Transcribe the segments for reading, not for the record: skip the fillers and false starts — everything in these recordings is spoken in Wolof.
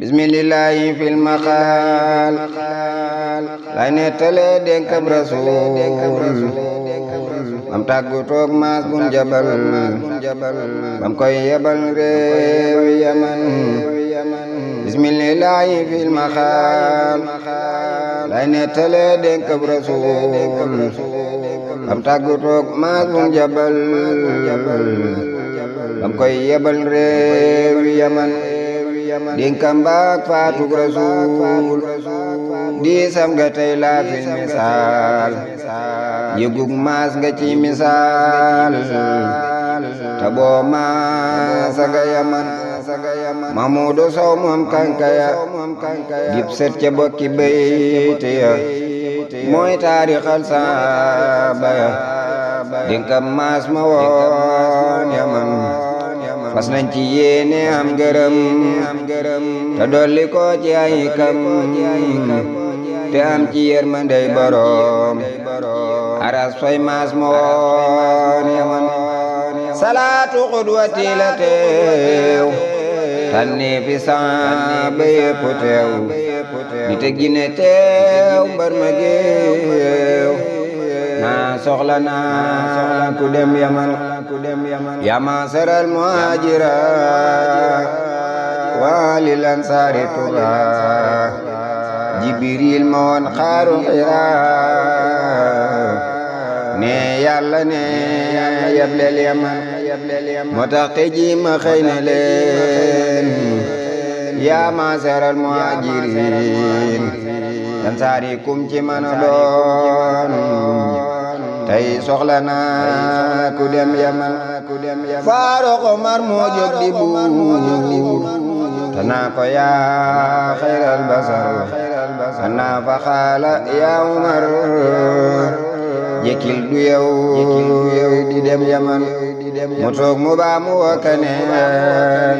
bismillahi fil maqal lay nettale dénkab rasul bam tàggu toog maas bun jabal bam koy yebal réew yaman bismillahi fil maqal lay nettale dénkab rasul bam tàggu toog maas bun jabal bam koy yebal réew yaman dénkam baak faatug rasul di sam nga tey laa fil misaal yëgug maas nga ci misaal ta boo maasa nga yaman Mamudu Sow moom kankaya dib set ca bokki bayte ya mooy taarixal saaba ya dénkam maas ma woon yaman fas nañ ci yéene am gërëm te dolli ko ci ay kam te am ci yërmandey borom aras fay maas ma woon yaman salaatu xudwati la teew tànni fi saaba yépp teew ni te gine teew mbar ma géew naa soxla naa ku dem yaman yama saral muhajira walil ansari tura jibril ma woon xaaru xira ne yàlla ne yableel yaman moo tax te ji ma xëy na leen yama saral muhajirin ansari kum ci mën a doon tey soxla naa ku dem yaman Faaruq Umar moo jóg di buur te naa ko yaa xayral basar naa fa xaala yaa Umar jekil du yow di dem yaman mu toog mu baa mu wakkaneen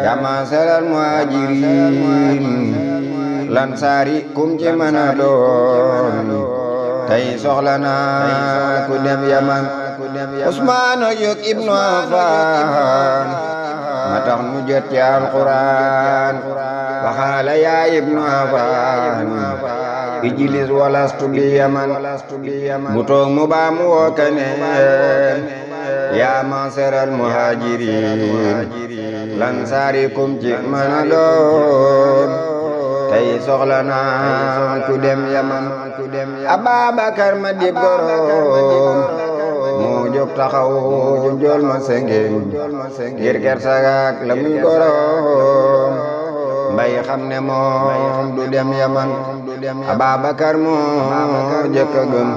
yaa maasaral muhajirin lansaari kum ci mën a doon tey soxla naa ku dem yaman Usmaan jóg ibnu Affaan ma tax nu jot ci alquran waxaala yaa ibnu Affaan ijlis walastu bi yaman mu toog mu baa mu wookaneen yaa maasaral muhajirin lansaari kum ci mën a doon tey soxla naa ku dem yaman Ababakar ma dib gorom moo jóg taxaw jool ma sengem ngir kersagaak la muy gorom mbay xam ne moom du dem yaman Ababakar moo jëkk a gëm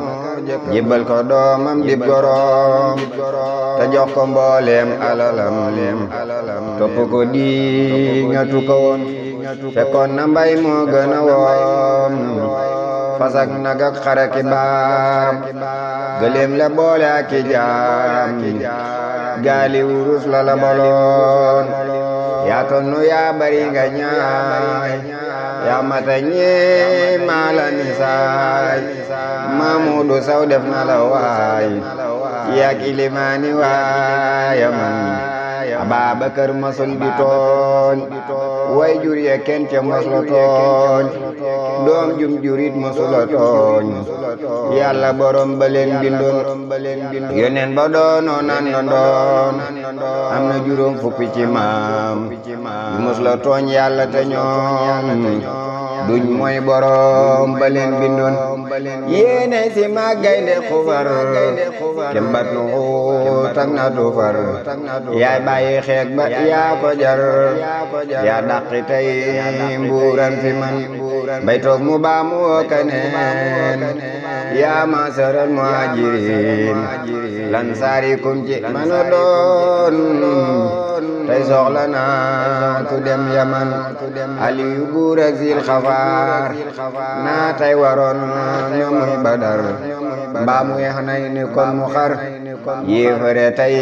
jébbal ko doomam dib gorom te jox ko mbooleem alalam topp ko di ñatu ko woon fekkoon na mbay moo gën a woon fasak nag ak xaraki baam gëléem la boole ak i jaam gaali wurus la la boloon yaa tonnu yaa bari nga ñaay yaa mata ñee maala nisaay Mamudu Sow def na la waay yaa kilimaani waaya man Ababakar masul di tooñ way jur ya kenn ca mos la tooñ doom jum jurit mosula tooñ yàlla borom ba leen bindoon yoneen ba doonoon nan doon am na juróom fukki ci maam mos la tooñ yàlla te ñoom duñ mooy borom ba leen bindoon yéene si ma gaynde xufar kembat nu tak na tufar yaay bàyyi xeeg ba yaa ko jar yaa dàqi tey mbuuran fi man bay toog mu baa mu wookaneen yaa maasaral muhajirin lansaari kum ci mën a doon tey soxla naa ku dem yaman Aliyu buur ak Zil Xafaar naa tey waroon ñoom muy Badar mbaa mu yeex nay ni kon mu xar yéefare tey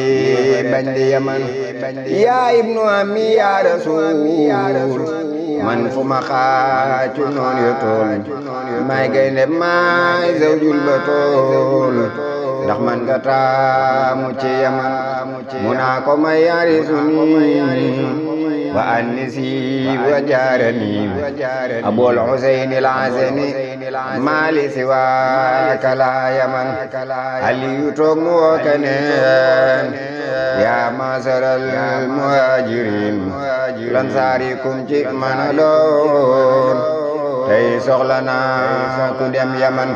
bañ di yaman yaa ibnu ami yaa rasuul man fu ma xaacu noon yo tool may gaynde may zawjul batool ndax man nga taamu ci yaman mu naa ko may yaari suni وأنسي وجارني أبو الحسين العزني ما لي سواك لا يمن علي توم وكنين يا معشر المهاجرين لنصاركم ci mën a doon tey soxla naa ku dem yaman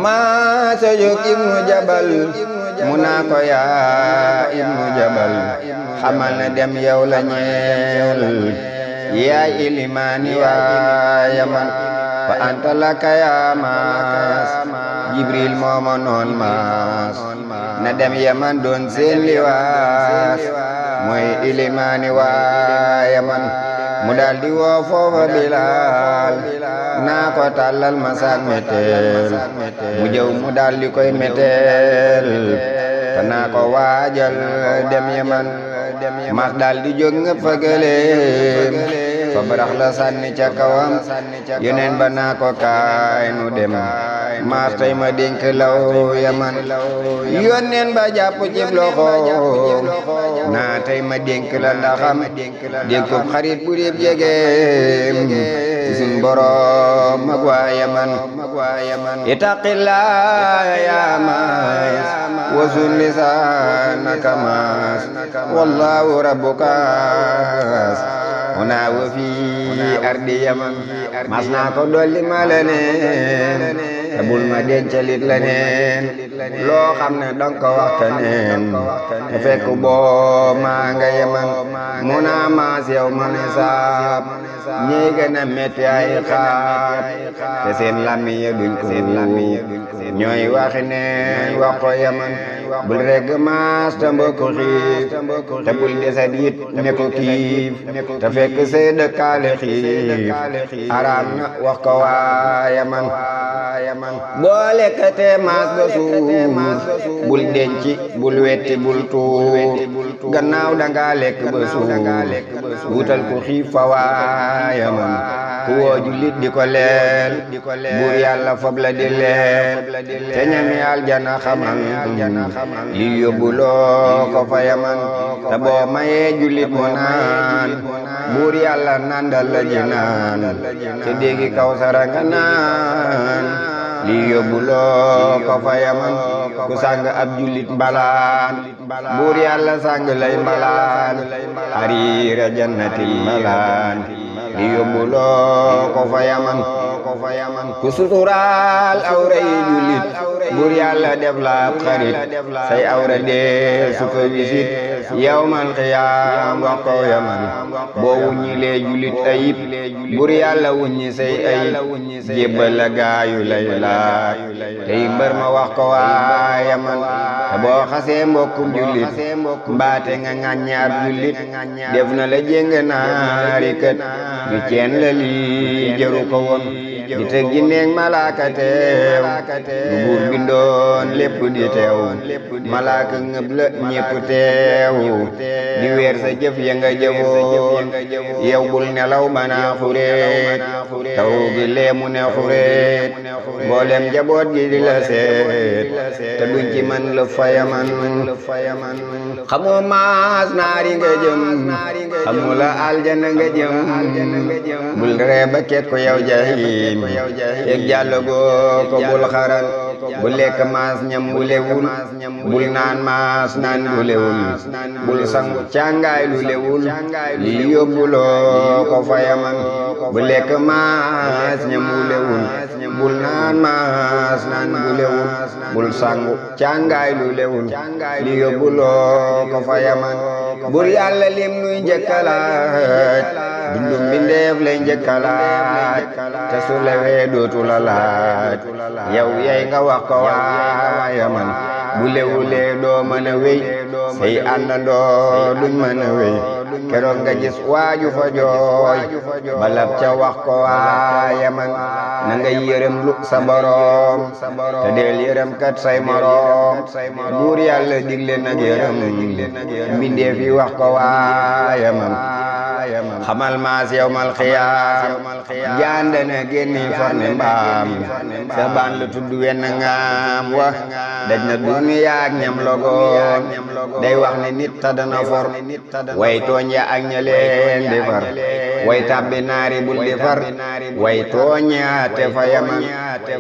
maa sa jóg ibnu jabal mu naa ko yaa ibnu jabal xamal na dem yow la ñeel yaay ilimaani waa yaman fa anta laka yaa maas jibril moomo noon maas na dem yaman doon seen liwaas mooy ilimaani waa yaman mu daal di woo foofa bilaal naa ko tàllal ma saak meteel mu jëw mu daal di koy meteel te naa ko waajal dem yaman mas daal di jóg nga fëgaleem fa barax la sànni ca kawam yeneen ba naa ko kaay nu dem mas tey ma dénk law yaman yónneen ba jàpp ci loxoom naa tey ma dénk la ndaxam dénkub xarit bu dee jegeem ci sun borom mag waa yaman itaqillaa yaa maas wasul lisaanaka maas wallahu rabbukaas huna wa fi ardi yaman mas naa ko dolli ma leneen te bul ma dencalit leneen loo xam ne danga ko wax keneen te fekk boo maa nga yaman mu naa maas yow ma ne saab ñey gën a metti ay xaat te seen làmmiñ ya duñ ko ñooy waxi neen wax ko yaman bul regg maas te mbokk xiif te bul desat it ne ko kiif te fekk say dëkkaale xiif araam na wax ko waa yaman boo lekkatee maas ba suur bul denci bul wetti bul tuur gannaaw danga lekk ba suur wutal ku xiif fa waa yaman ku woo jullit di ko leel buur yàlla fob la di leel te ñami aljana xamal li yóbbuloo ko fa yaman te boo mayee jullit mu naan buur yàlla nandal la ji naan te déggi Kawsara nga naan li yóbbuloo ko fa yaman ku sang ab jullit mbalaan buur yàlla sang lay mbalaan hariira jannatil malaan li yóbbuloo ko fa yaman ku suturaal awra yi jullit buur yàlla def la ab xarit say awra dee su ko wisit yawmal qiyaam wax ko yaman boo wuññilee jullit ayib buur yàlla wuññi say ayib jébbal la gaayu lay laaj tey mbër ma wax ko waa yaman te boo xasee mbokkum jullit mbaate nga ŋàññe ab jullit def na la jéng naari kët du ceen la lii jëru ko woon di teg jinneeg malaaka teew du buur bindoon lépp di teew malaaka ngëb la ñépp teew di weer sa jëf ya nga jëfoon yow bul nelaw banaa xureet taw gi leemu ne xureet mboolem jaboot gi di la seet te duñ ci man la fa yaman xamoo maas naari nga jëm xamu la aljana nga jëm bul ree ba ket ko yow jahim yeeg jàllo goo ko bul xaral bu lekk maas ñam bu lewul bul naan maas naan bu lewul bul sangu càngaay lu lewul li yóbbuloo ko fa yaman bu lekk maas ñam bu lewul bul naan maas naan bu lewul bul sangu càngaay lu lewul li yóbbuloo ko fa yaman bur yàlla lim nuy njëkkalaaj dundum bindeef lay njëkkalaaj te su lewee dootu la laaj yow yey nga wax ko waa yaman bu lewulee doo mën a wéy say àndandoo duñ mën a wéy keroog nga gis waaju fa jooy balab ca wax ko waa yaman na nga yërëm lu sa boroom te del yërëm kat say moroom buur yàlla digle nag yërëm mbindeef yi wax ko waa yaman xamal maas yawmal xiyaam jaan dana génni forne mbaam sa baan lu tudd wenn ngaam wa daj na duniya ak ñam logoon day wax ne nit ta dana for way tooñ ya ak ña leen di far way tabbi naari bul di far way tooñ ya te fa yaman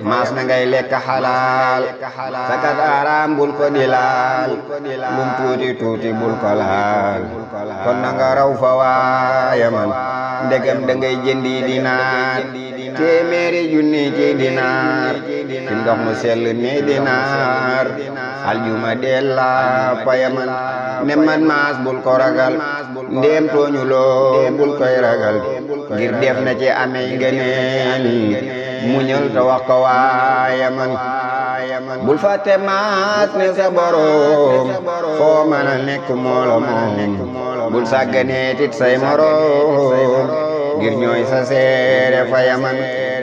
maas na ngay lekk xalaal sakat araam bul ko di laal lum tuuti tuuti bul ko laal kon na nga raw fa waa yaman ndegam da ngay jëndi dinaar téeméeri junni ci dinaar ci ndox mu sell mi dinaar aljuma della fa yaman ne man maas bul ko ragal ndéem tooñu loo bul koy ragal ngir def na ci amee ngëneel muñal te wax ko waa yaman bul fàtte maas ne sa borom foo mën a nekk moo la moom bul sàgganee tit say morom ngir ñooy sa seere fa yaman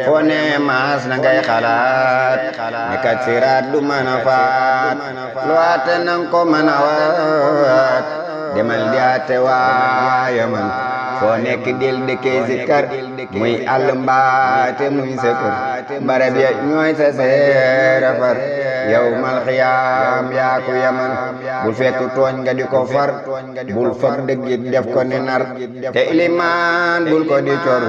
foo ne maas na ngay xalaat ne kat siraat du mën a faat lu àtte nang ko mën a waat demal di àtte waa yaman foo nekk del dëkkee zikkar muy àll mbaate muy sa kër barab ya ñooy sa seere far yawmal xiyaam yaa ku yaman bul fekk tooñ nga di ko far bul fab dëggit def ko ne nar te ilimaan bul ko di cor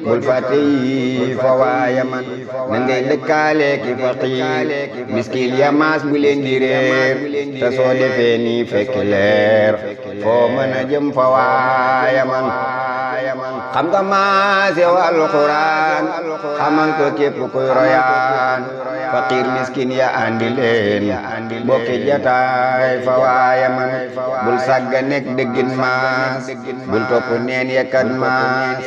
bul fàtte yi fa waa yaman na ngay dëkkaale ki faqiir miskiin ya maas bu leen di réer te soo defee nii fekk leer foo mën a jëm fa waa yaman xam nga maas yow alxuraan xamal ko képp kuy royaan faqiir miskin ya andi leen bokki jataay fa waa yaman bul sàgga nekk dëggin maas bul topp neen yekkat maas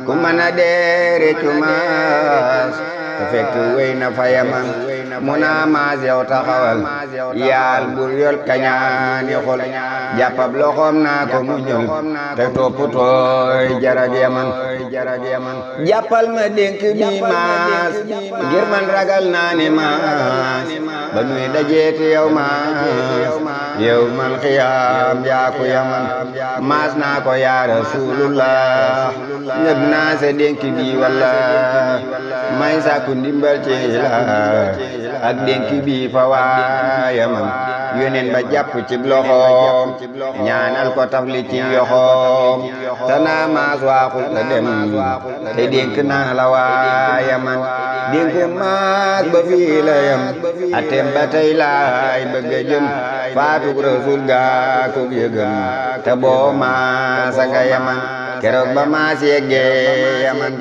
ku mën a deere cu maas te fekk wéy na fa yaman mu naa maas yow taxawal yaal bul yol kañaan yi xol jàppab loxoom naa ko muñal te topp tooy jarag yaman jàppal ma dénk bi maas ngir man ragal naa ne maas ba nuy dajeeti yow maas yow man xiyaam yaa ku yaman maas naa ko yaa rasulullah ñëg naa sa dénk bi walla may sàkku ndimbal ci la ak dénk bi fa waa yaman yóneen ba jàpp ci loxoom ñaanal ko tafli ci yoxoom te naa maas waaxul te dem te dénk naa la waa yaman dénk maas ba fii la yam atem ba tey laay bëgg a jëm faatug rasul gaa ko yëgam te boo maasa nga yaman keroog ba maas yeggee yaman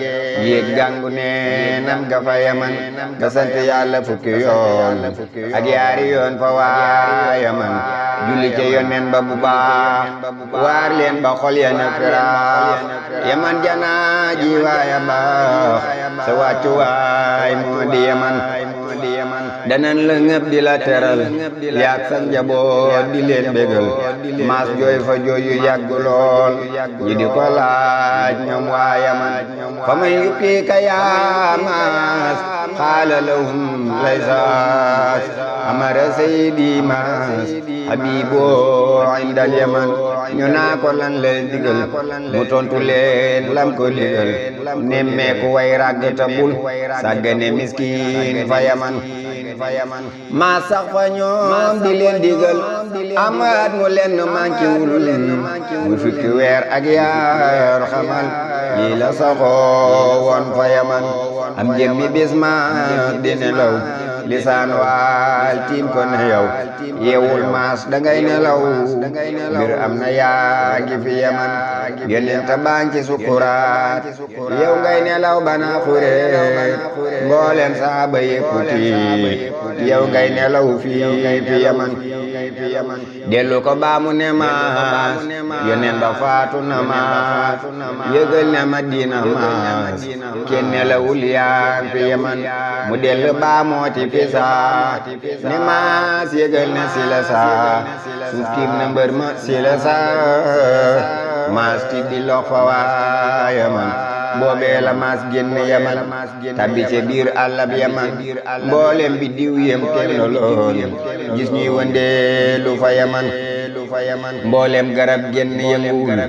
yéeg gàngu neenam ga fa yaman ka sant yàlla fukki yoon ak yaari yoon fa waa yaman julli ca yoneen ba bu baax waar leen ba xol ya na firaax yaman janaa ji waaya baax sa wàccu waay moo di yaman danan la ngëp di la teral yaak sa njaboot di leen bégal maas jooy fa jooy yu yàgg lool ñi di ko laaj ñoom waa yaman fa man yukki ka yaa maas xaala lahum laysaas amara sayidi maas habibo indal yaman ñu naa ko lan leen digal mu tontu leen lam ko digal nemmeeku way ràgg ta bul sàggane miskin fa yaman maa sax fa ñoom di leen digal amaat mu leen manqué wul mu fukki weer ak yaar xamal lii la saxoo woon fa yaman am jëmmi bis ma di nelaw lisaan waal tiim ko ne yow yeewul maas dangay nelaw mbir am na yaa ngi fi yaman yonent baa ngi ci sukuraat yow ngay nelaw bana xureet mbooleem saaba yépp tiit yow ngay nelaw fii fi yaman dellu ko baamu ne maas yonent ba faatu na maas yëgal ne Madina maas kenn nelawul yaa fi yaman mu dellu baamooti saa ne maas yëgal ne si la saa suuf tiim na mbër ma si la saa maas ti di lox fa waa yaman boobee la maas génn yaman tabbi ca biir àllab yaman mboolem bi diw yem kenn lool gis ñuy wëndeelu fa yaman fa yaman mboolem garab génn yënguwul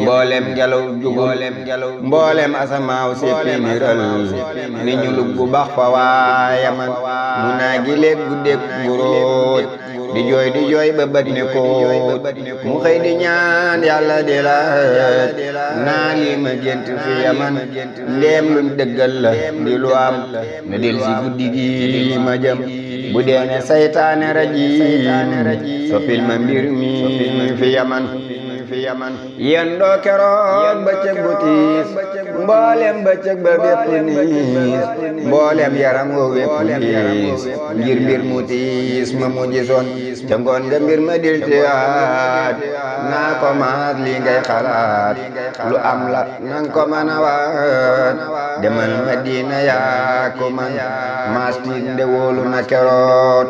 mboolem ngelaw jugul mboolem asamaaw séppi niral ni ñu lug bu baax fa waa yaman mu naa gi léeg guddeeg nguróoj di jooy ba bët ne ko mu xëy di ñaan yàlla di laaj naa lii ma gént fi yaman ndéem luñ dëggal la di lu am na del si guddi gi ma jëm bu deene saytaane rajiim soppil ma mbir mi fi yaman yendoo keroog bëccëg bu tiis mboolem bëccëg ba bépp niis mboolem yaram wo wépp niis ngir mbir mu tiis ma mu gisoon ca ngoon nga mbir ma dil tiyaat naa ko maas lii ngay xalaat lu am la nang ko mën a waat demal Madina yaa ko man maas tiit nde wóolu na keroog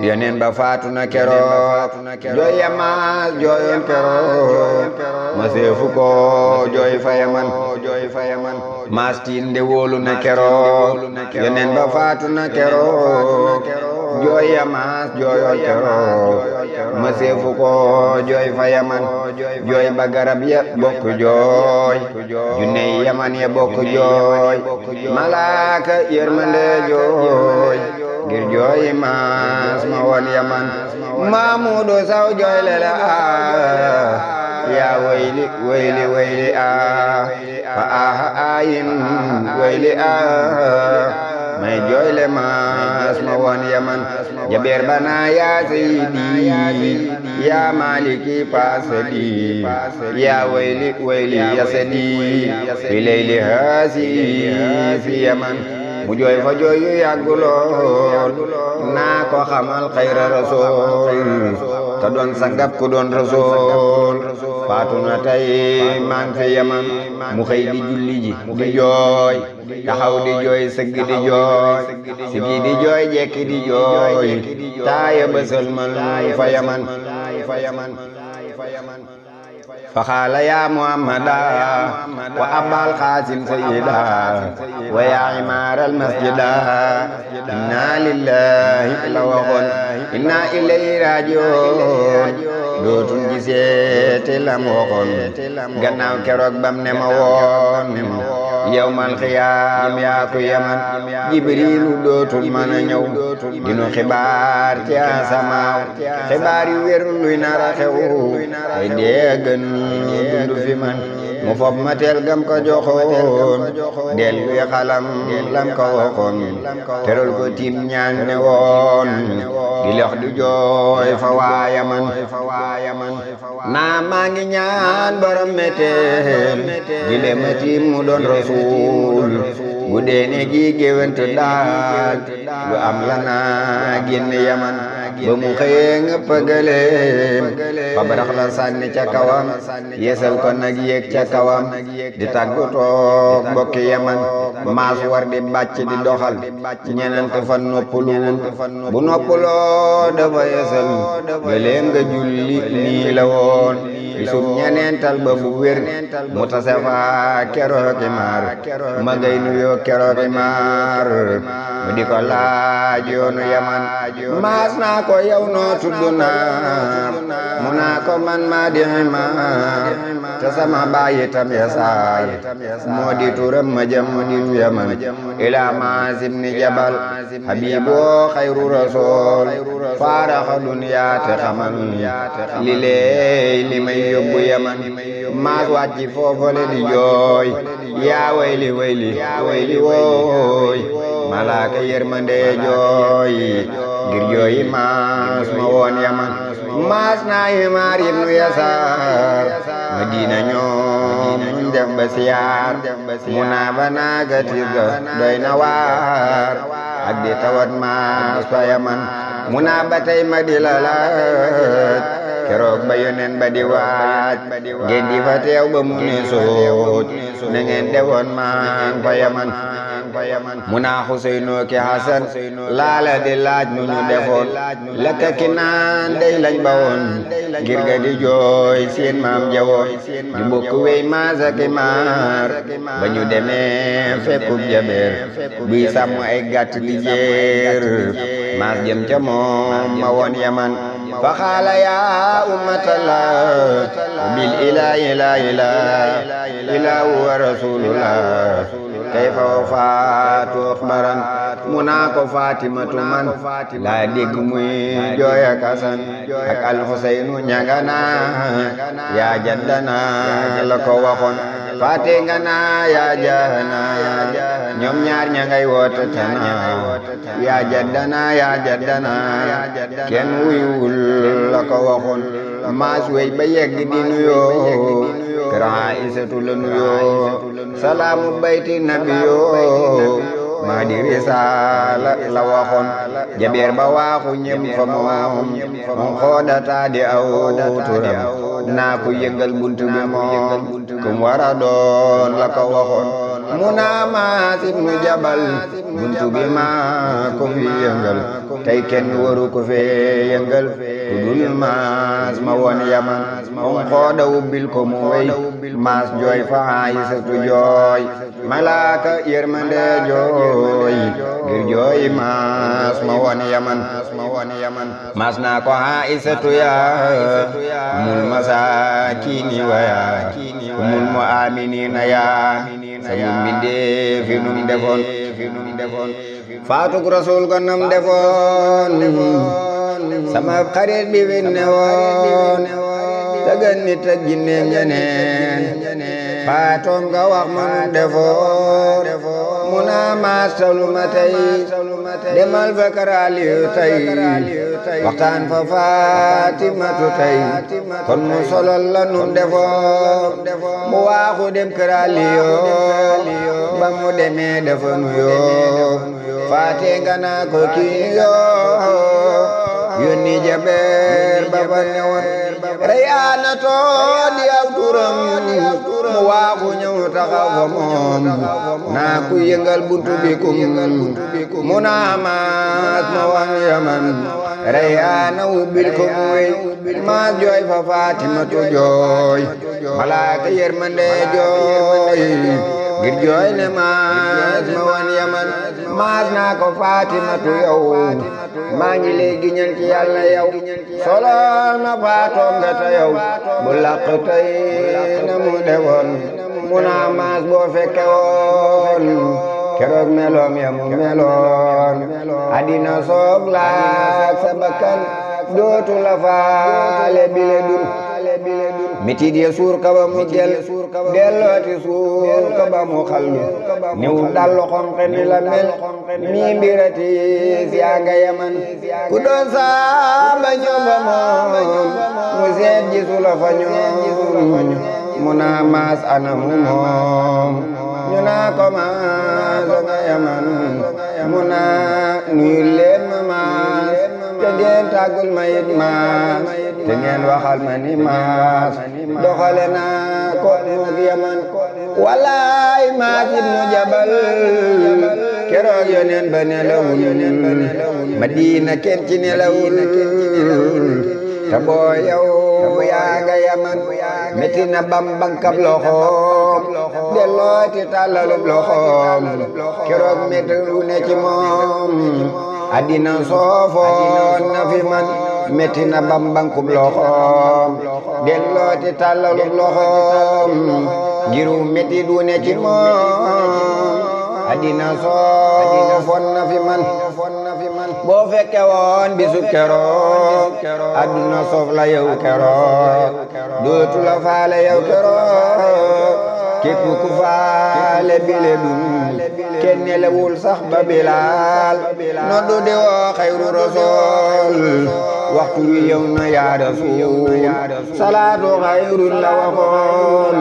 yoneen ba faatu na keroog jooy ya maas jooyoon keroog ma seefu ko jooy fa yaman maas tiit nde wóolu na keroog yoneen ba faatu na keroog jooy ya maas jooyoon keroog ma seefu ko jooy fa yaman jooy ba garab ya bokk jooy junne yaman ya bokk jooy malaaka yërmande jooy ngir jooy maas ma woon yaman Mamudu saw jooy lela yaa wayli fa ayin wayli may jooy le maas ma woon yaman jabeer bana yaa sayyidi yaa maliki pasadi yaa wayli yasadi fi layli haasi fi yaman mu jooy fa jooy yu yàgg lool naa ko xamal xayra rasul te doon sangab ku doon rasul faatu na tey maa ngi fi yaman mu xëy di julli ji di jooy taxaw di jooy sëgg di jooy sigi di jooy jekki di jooy taaya bësal man fa yaman فقال يا محمدا وأبا القاسم سيدا ويا عمار المسجد إنا لله لوغن إنا إليه راجعون dootun giseeti lam waxoon gannaaw keroog bam ne ma woon yawmal xiyaam yaa ku yaman jibriilu dootul mën a ñëw dinu xibaar ci asamaaw xibaar yu wér luy nar a xew ay déggan dundu fi man mu fob ma teel gam ko joxoon del luy xalam lam ko waxoon teral ko tiim ñaan ne woon di lox di jooy fa waa yaman naa maa ngi ñaan borom meteel di le ma tiim mu doon rasul bu dee ne gi géwénte daal lu am la naa génn yaman ba mu xëyee nga pëgaleem xabarax la sànni ca kawam yeesal ko nag yéeg ca kawam di tàggu toog mbokki yaman maas war di bàcc di doxal ñenent fan noppaluwul bu noppaloo dafa yeesal gëléem nga julli nii la woon bisub ñeneental ba bu wér mu tase fa kerooki maar ma ngay nuyoo kerooki maar mu di ko laaj yoonu yaman maas naa ko yow noo tudd naar mu naa ko man maa di maar te sama baay itam yasaar moo di turam ma jëm di yaman ila maas ibni jabal habiboo xayru rasool faaraxa duniyaa te xamal li leey li may yóbbu yaman maas wàcci foofale di jooy yaa wayli wooy malaaka yërmande jooy ngir jooyi maas ma woon yaman maas naa Imaar ibnu Yasaar Madina ñoom dem ba siyaar mu naa ba naaga tirga doy na waar ak di tawat maas fa yaman mu naa ba tey ma di la laaj keroog ba yonen ba di waaj ngeen di fa teew ba mu ne sooj na ngeen dewoon maan fa yaman mu naa Xuseynu ki Hasan laala di laaj nu ñu defoon lekk ki naan day lañ ba woon ngir ga di jooy seen maam jawoon di bokk wey maasa ki maar ba ñu demee fekkub jabeer buy sàmm ay gàtt di jeer maas jëm ca moom ma woon yaman فقال يا أمة الله بالإله لا إله إلا هو رسول الله كيف وفات أخبرا مناك فاطمة من لا ديك muy jooy ak Asan ak Alxuseynu ñangana yaa jaddana la ko waxoon faate nga naa yaa jahana ñoom ñaar ña ngay woote tana yaa jaddana kenn wuyuwul la ko waxoon maas wey ba yegg di nuyoo kër Aysatu la nuyoo salaamu bayti nabiyoo maa di risaala la waxoon jabeer ba waaxu ñem fa moom xoodata di aw turam naa ku yëngal buntu bi moom kum wara doon la ko waxoon mu naa Maas ibnu Jabal buntu bi maa ko fi yëngal tey kenn waru ko fee yëngal ku dul Maas ma woon Yaman moom xooda wubbil ko mu wey Maas jooy fa Aysatu jooy malaaka yërmande jooy ngir jooy Maas ma woon Yaman Maas naa ko Aysatu yaa mul masaakiini waya mul mu aminina yaa sañu mbindee fi num defoon faatuk rasul ko nam defoon sama xarit bi fi newoon tëgën nit ak jinneem yeneen faatoom nga wax ma num defoon mu naa Maas talu ma tey demal fa kër Aliyu tey waxtaan fa Faatimatu tey kon mu solol la num defoon mu waaxu dem kër Aliyu ba mu demee dafa nuyoo faate nga naa ko kii yoo yónni jabeer ba fa newoon Rayyaana too di aw turam mu waaxu ñëw taxaw fa moom naa ku yëngal buntu bi kum mu naa Maas ma wan Yaman Rayyaana wubbil ko mu wey Maas jooy fa Faatimatu jooy malaaka yërmande jooy ngir jooy ne Maas ma wan Yaman Maas naa ko Faatimatu yow maa ngi lay giñal ci Yàlla yow solol ma faatoom nga ta yow bu laq tey na mu defoon mu naa Maas boo fekke woon keroog meloom ya mu meloon adina soog laak sa bakkan dootu la faale bile dur mitit ya suur ka ba mu gel dellooti suur ka ba mu xallu niw dallu xonqe ni la mel mi mbirati yaa nga Yaman ku doon saaba ñëw ba moom mu seet gisu la fa ñoom mu naa Maas ana mu moom ñu naa ko Maas nga Yaman mu naa nuyu leen ma Maas te ngeen tàggul ma it Maas te ngeen waxal ma ni Maas doxale naa ko moog Yaman walaay Maas ibnu Jabal keroog yoneen ba nelawul Madina kenn ci nelawul te boo yow yaa nga Yaman metti na bambankab loxoom dellooti tàllalub loxoom keroog metti lu ne ci moom addina soofoon na fi man metti na bambankub loxoom dellooti tàllalub loxoom ngiru metti du ne ci moom addina soofoon na fi man boo fekke woon bisu keroog adduna soof la yow keroog dootu la faale yow keroog képp ku faale bile dun kenn nelawul sax ba Bilaal noddu di woo xayru rasool waxtu wi yow na yaa rasuul salaatu xayrun la waxoon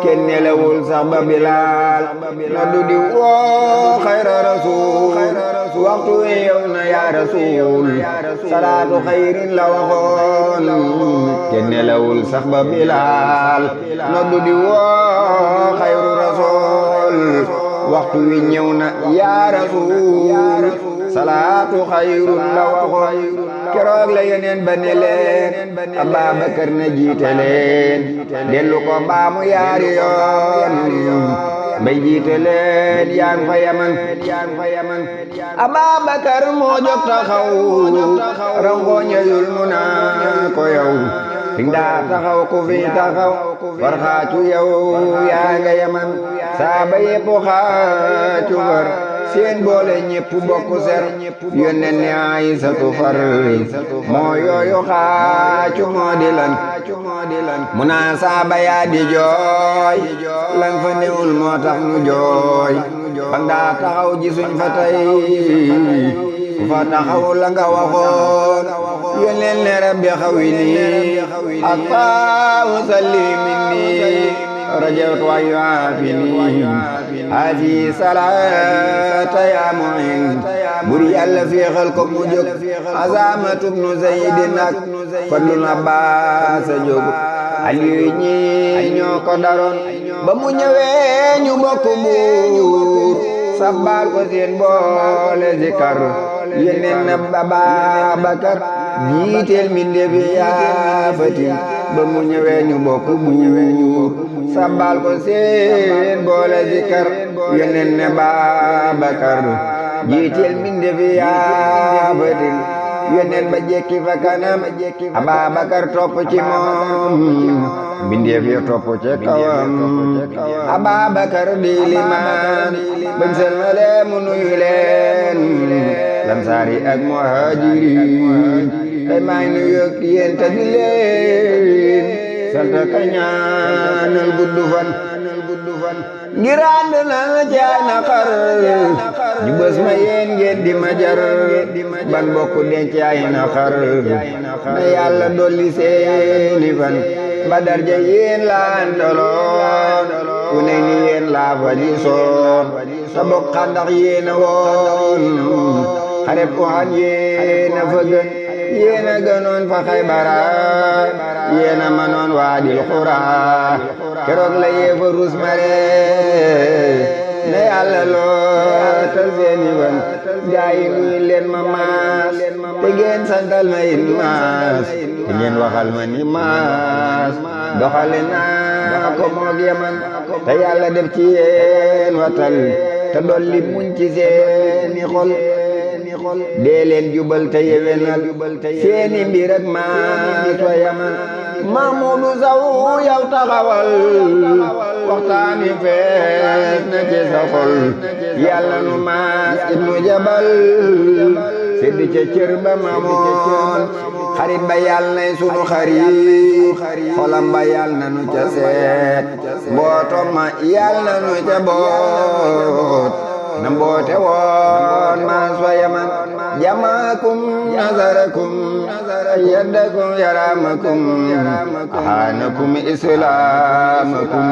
kenn nelawul sax ba Bilaal noddu di woo xayra rasuul waxtu wi yow na yaa rasuul salaatu xayrin la waxoon kenn nelawul sax ba Bilaal noddu di woo xayru rasuul waxtu wi ñëw na yaa rasuul salaatu xayrun la waxoon keroog la yeneen ba ne leen Ababakar na jiite leen dellu ko baamu yaari yoon bay jiite leen yaa ngi fa yaman Ababakar moo jóg taxaw rangooñeyul mu naa ko yow fi nga taxaw ku fi taxaw war xaacu yow yaa nga yaman saaba yépp xaacu far seen boole ñépp bokk ser yónneen ne Aysatu far moo yooyu xaacu moo di lan mu naa saaba yaa di jooy lan fa newul moo tax nu jooy fa nga taxaw gisuñ fa tey ku fa taxaw la nga waxoon yónneen ne rabbi xawini hatta usalli minni رجوت ويعافني هذه صلاة يا معين بري الله في خلق مجوك عزامة ابن زيد نك فضل عباس جوك علي ñoo ko daroon ba mu ñëwee ñu bokk buur sabbal ko seen boole zikar yeneen na Ababakar jiiteel mbindeef yaa fati ba mu ñëwee ñu bokk buur sabbal ko seen boole zikar yeneen na Ababakar jiiteel mbindeef yaa fati yeneen ba jekki fa kanam Ababakar topp ci moom mbindeef ya topp ci kawam Ababakar di limaan bañ selmale mu nuyu leen Lansaari ak Muhaajiriin tey maay nuyu ak yéen te di leen sant ka ñaanal gudd fan ngir ànd na ci ay naqar ñu bës ma yéen ngeen di ma jar ban bokku denc ay naqar na Yàlla dolli seeni fan ba darja yéen la àndaloon ku ne ni yéen laa fa di soon sa bokk xandax yéen a woon xareb Uhud yéen a fa gën yéen a gënoon fa Xaybara yéen a manoon Waadil Xuraa keroog la yéefa rus mare ne Yàlla lootal seeni fan gaay yi nuyu leen ma maas te ngeen santal ma in maas te ngeen waxal ma ni maas doxale naa ko moog Yaman te Yàlla def ci yéen watal te dolli muñ ci seeni xol dee leen jubal te yewenal seeni mbir ak maas wa Yaman Mahmuudu Saw yow taxawal waxtaani fees na ci sa xol Yàlla nu maas ibnu Jabal sedd ca cër ba mamoon xarit ba Yàlla nay sunu xarit xolam ba Yàlla na nu ca seet mbootom ma Yàlla na nu ca boot na mboote woon maas wa Yaman jamaakum nazarakum ayyadakum yaramakum ahanakum islamakum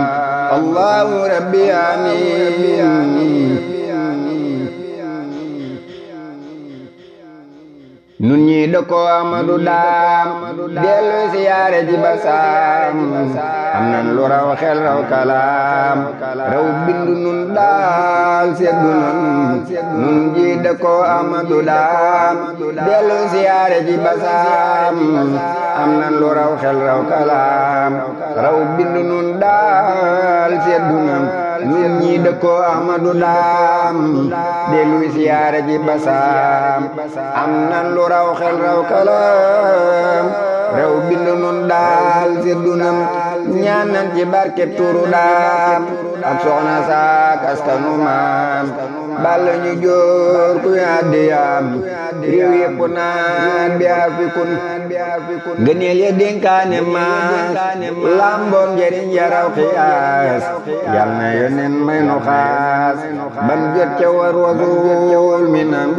Allahu rabbi amin nun ñi dëkkoo Amadu Daam dellu siyaare ji basaam am nan lu raw xel raw kalaam raw bindu nun daal seddu nun ñi dëkkoo Amadu Daam dellu siyaare ji basaam am nan lu raw xel raw kalaam raw bindu nun daal seddu nun ñi dëkkoo Amadu Daam dellu siyaare ji basaam am nan lu raw xel raw kalaam raw bindu nun daal seddu nam ñaan nan ci barkeb turu Daam ak soxna saak askanu maam balla ñu jóor ku addi yaam réew yépp naan bi afikun ngëneel ya dénkaane maas lamboom njariñ ya raw xiyaas yal na yonen may nu xaas ban jot ca war wasul minam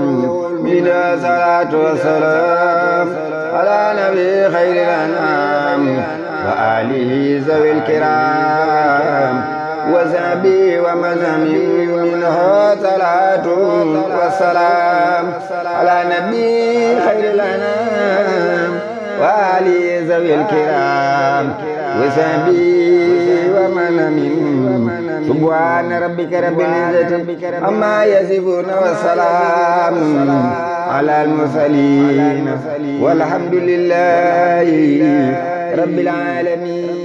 mina salaatu wassalaam ala nabi xayril anam wa alihi zawil kiram wa sahbihi wa mazami minha salaatu wassalaam ala nabi xayril anam wa alihi zawil kiram wa sahbihi wa mazami subhaana rabbika rabbil izzati amma yasifun wa salaam على المرسلين والحمد لله رب العالمين